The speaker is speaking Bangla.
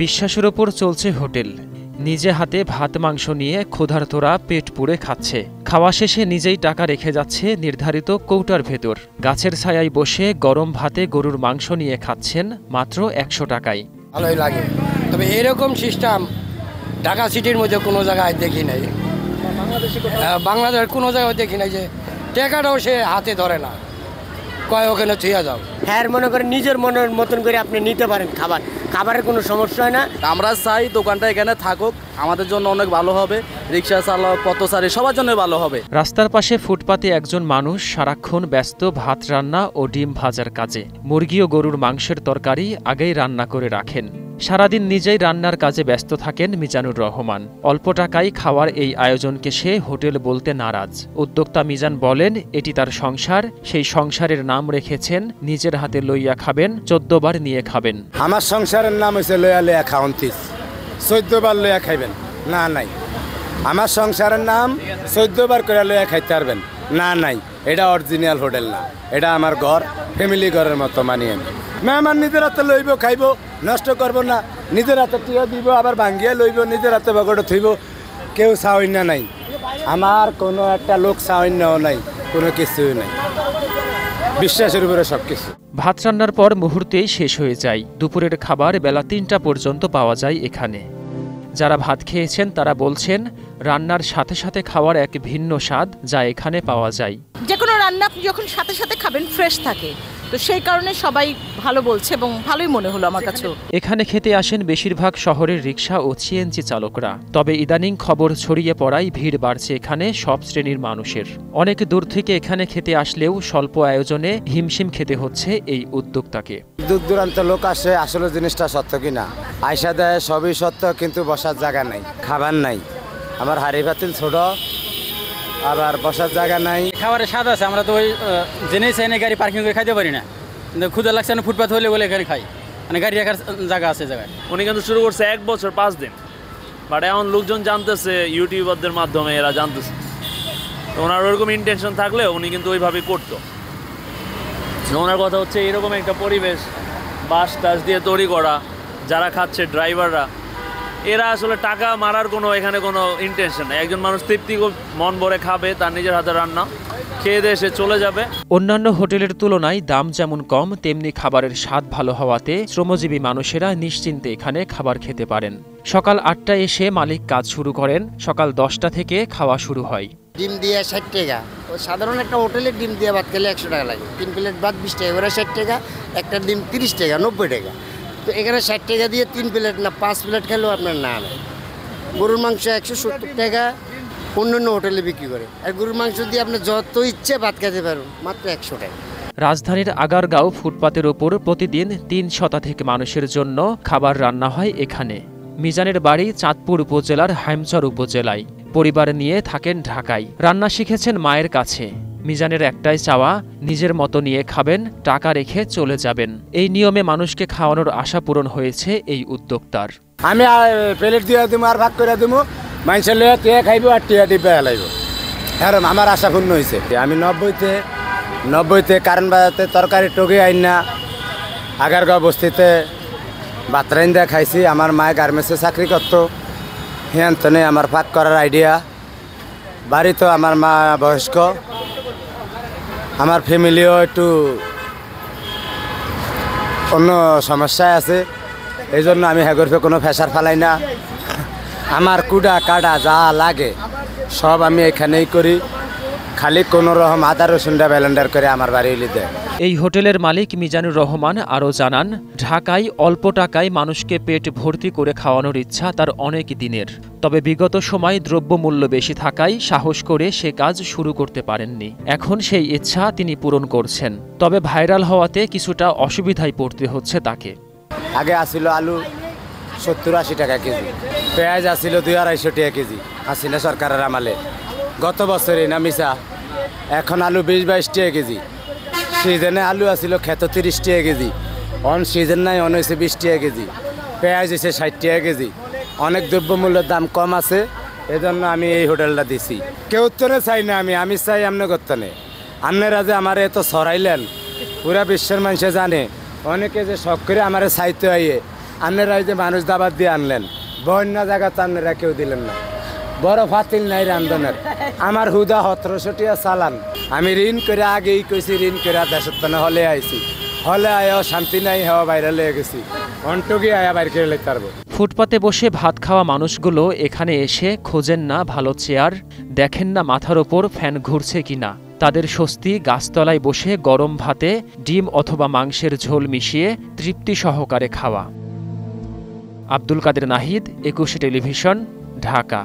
বিশ্বাসের ওপর চলছে হোটেল। নিজে হাতে ভাত মাংস নিয়ে ক্ষুধার্তরা পেট পুড়ে খাচ্ছে। খাওয়া শেষে নিজেই টাকা রেখে যাচ্ছে নির্ধারিত কৌটার ভেতর। গাছের ছায়ায় বসে গরম ভাতে গরুর মাংস নিয়ে খাচ্ছেন মাত্র ১০০ টাকায়। ভালোই লাগে, তবে এরকম সিস্টেম ঢাকা সিটির মধ্যে কোনো জায়গায় দেখি নাই, বাংলাদেশের কোনো জায়গায় দেখি নাই যে টাকাটাও সে হাতে ধরে না, কয় ওখানে থুয়া যাও। হ্যাঁ, মনে করেন নিজের মনের মতন করে আপনি নিতে পারেন খাবারের কোনো সমস্যা হয় না। আমরা চাই দোকানটা এখানে থাকুক, আমাদের জন্য অনেক ভালো হবে, রিক্সা চালক পথচারী সবার জন্য ভালো হবে। রাস্তার পাশে ফুটপাতে একজন মানুষ সারাক্ষণ ব্যস্ত ভাত রান্না ও ডিম ভাজার কাজে। মুরগি ও গরুর মাংসের তরকারি আগেই রান্না করে রাখেন। সারাদিন নিজেই রান্নার কাজে ব্যস্ত থাকেন মিজানুর রহমান। অল্প টাকায় খাওয়ার এই আয়োজনকে সে হোটেল বলতে নারাজ। উদ্যোক্তা মিজান বলেন, এটি তার সংসার, সেই সংসারের নাম রেখেছেন নিজের হাতে লইয়া খাবেন, 14 বার নিয়ে খাবেন। আমার সংসারের নাম হয়েছে লইয়া লইয়া খাওন 14 বার লইয়া খাইবেন না নাই। আমার সংসারের নাম 14 বার করে লইয়া খাইতে পারবেন না নাই। এটা অরিজিনাল হোটেল না, এটা আমার ঘর, ফ্যামিলি ঘরের মতো মানিয়ে নি। মেহমান নিজের হাতে লইব, খাইব, নষ্ট করবো না, নিজের হাতে টিয়া দিব, আবার ভাঙ্গিয়া লইব, নিজের হাতে বগড়ে থইব। কেউ চাওয়াইনা নাই, আমার কোনো একটা লোক চাওয়াইনাও নাই, কোনো কিছুই নাই, বিশ্বাসের উপরে সব কিছু। ভাত রান্নার পর মুহূর্তেই শেষ হয়ে যায়। দুপুরের খাবার বেলা 3টা পর্যন্ত পাওয়া যায় এখানে। যারা ভাত খেয়েছেন তারা বলছেন, রান্নার সাথে সাথে খাওয়ার এক ভিন্ন স্বাদ যা এখানে পাওয়া যায়। যে কোনো রান্না আপনি যখন সাথে সাথে খাবেন ফ্রেশ থাকে, তো সেই কারণে সবাই ভালো বলছে এবং ভালোই মনে হলো আমার কাছেও। এখানে খেতে আসেন বেশিরভাগ শহরের রিকশা ও সিএনজি চালকরা। তবে ইদানিং খবর ছড়িয়ে পড়ায় ভিড় বাড়ছে এখানে সব শ্রেণীর মানুষের। অনেক দূর থেকে এখানে খেতে আসলেও স্বল্প আয়োজনে হিমশিম খেতে হচ্ছে এই উদ্যোক্তাকে। দূর দূরান্ত লোক আসে, আসলে জিনিসটা সত্য কিনা আয়সা দেয়, সবই সত্য, কিন্তু বসার জায়গা নাই, খাবার নাই। আমার হাড়ি পাতিল ছোট, আবার বসার জায়গা নাই। খাবারের স্বাদ আছে, আমরা তো ওই জেনেই চাই না গাড়ি পার্কিং করে খাইতে পারি না, কিন্তু ক্ষুধা লাগছে না, ফুটপাথ হলে বলে এখানে খাই, মানে গাড়ি রাখার জায়গা আছে জায়গায়। উনি কিন্তু শুরু করছে 1 বছর 5 দিন, বাট এমন লোকজন জানতেছে, ইউটিউবারদের মাধ্যমে এরা জানতেছে। তো ওনার ওরকম ইন্টেনশন থাকলে উনি কিন্তু ওইভাবেই করতো। ওনার কথা হচ্ছে এরকম একটা পরিবেশ, বাস টাস দিয়ে তৈরি করা, যারা খাচ্ছে ড্রাইভাররা, এরা আসলে টাকা মারার কোনো এখানে কোনো ইন্টেনশন নেই। একজন মানুষ তৃপ্তি মন ভরে খাবে, তার নিজের হাতে রান্না, খেয়ে দিয়ে সে চলে যাবে। অন্যান্য হোটেলের তুলনায় দাম যেমন কম, তেমনি খাবারের স্বাদ ভালো হওয়াতে শ্রমজীবী মানুষেরা নিশ্চিন্তে এখানে খাবার খেতে পারেন। সকাল 8টায় এসে মালিক কাজ শুরু করেন, সকাল 10টা থেকে খাওয়া শুরু হয়। ডিম দিয়ে 60 টাকা, সাধারণ একটা হোটেলের ডিম দিয়ে ভাত খেলে 100 টাকা লাগে। 3 প্লেট ভাত 20 টাকা, ওরা 60 টাকা, একটা ডিম 30 টাকা, 90 টাকা। তো এখানে 60 টাকা দিয়ে 3 প্লেট না 5 প্লেট খেলেও আপনার না নেয়। গরুর মাংস 170 টাকা অন্যান্য হোটেলে বিক্রি করে, আর গরুর মাংস দিয়ে আপনি যত ইচ্ছে ভাত খেতে পারবেন মাত্র 100 টাকা। রাজধানীর আগারগাঁও ফুটপাতের ওপর প্রতিদিন 3 শতাধিক মানুষের জন্য খাবার রান্না হয় এখানে। মিজানের বাড়ি চাঁদপুর উপজেলার হাইমচর উপজেলায়। পরিবার নিয়ে থাকেন ঢাকায়। রান্না শিখেছেন মায়ের কাছে। মিজানের একটাই চাওয়া, নিজের মতো নিয়ে খাবেন, টাকা রেখে চলে যাবেন। এই নিয়মে মানুষকে খাওয়ানোর আশা পূরণ হয়েছে এই উদ্যোক্তার। আমি প্লেট দিয়ে দেবো আর ভাগ করে দেবো, মানুষের লইয়া টিয়া খাইব আর টিয়া ডিপে হেলাইব। হ্যাঁ, আমার আশা পূর্ণ হয়েছে। আমি 90তে কারেন্ট বাজাতে তরকারি টগে আইন না, আগারগাঁও বস্তিতে ভাত রাইন্দা খাইছি। আমার মায়ে গার্মেন্টসে চাকরি করতো, হিয়ান্তনে আমার ভাগ করার আইডিয়া। বাড়ি তো আমার মা বয়স্ক, আমার ফ্যামিলিও একটু অন্য সমস্যায় আছে, এই জন্য আমি হেগরফে কোনো ফেসার ফালাই না। আমার কুড়া কাটা যা লাগে সব আমি এখানেই করি, খালি কোনো রকম আদা রসুনটা ব্যালেন্ডার করে আমার বাড়ি দেয়। এই হোটেলের মালিক মিজানুর রহমান আরও জানান, ঢাকায় অল্প টাকায় মানুষকে পেট ভর্তি করে খাওয়ানোর ইচ্ছা তার অনেক দিনের। তবে বিগত সময় দ্রব্যমূল্য বেশি থাকায় সাহস করে সে কাজ শুরু করতে পারেননি। এখন সেই ইচ্ছা তিনি পূরণ করছেন। তবে ভাইরাল হওয়াতে কিছুটা অসুবিধায় পড়তে হচ্ছে তাকে। আগে আসিল আলু 70-80 টাকা কেজি, পেঁয়াজ আসিল 200-250 টাকা কেজি হাসিনা সরকারের আমলে। গত বছরে না মিশা, এখন আলু 20-22 টাকা কেজি। সিজনে আলু আসিল খেত 30 টাকা কেজি, অন সিজন নাই, অন হয়েছে 20 টাকা কেজি। পেঁয়াজ হয়েছে 60 টাকা কেজি। অনেক দ্রব্যমূল্যের দাম কম আছে, এজন্য আমি এই হোটেলটা দিছি। কেউ তো চাই না, আমি চাই আপনি করতে নেই। আপনারা যে আমার এত সরাইলেন, পুরা বিশ্বের মানুষে জানে, অনেকে যে শখ করে আমার চাইতে আইয়ে আপনারা এই যে মানুষ দাবাত দিয়ে আনলেন, বন্যা জায়গা তো আপনারা কেউ দিলেন না, বড় ফাতিল নাই রান্ধনের। আমার হুদা 1700 টাকা চালান, আমি ঋণ করে আগেই কইছি, ঋণ করে দেশের তনে হলে আইছি, হলে আয়া শান্তি নাই, হওয়া বাইরে লয়ে গেছি, অন্টকি আয়া বাইরে করে লইতে পারবো। ফুটপাতে বসে ভাত খাওয়া মানুষগুলো এখানে এসে খোঁজেন না ভালো চেয়ার, দেখেন না মাথার ওপর ফ্যান ঘুরছে কিনা। তাদের স্বস্তি গাছতলায় বসে গরম ভাতে ডিম অথবা মাংসের ঝোল মিশিয়ে তৃপ্তি সহকারে খাওয়া। আব্দুল কাদের নাহিদ, 21 টেলিভিশন, ঢাকা।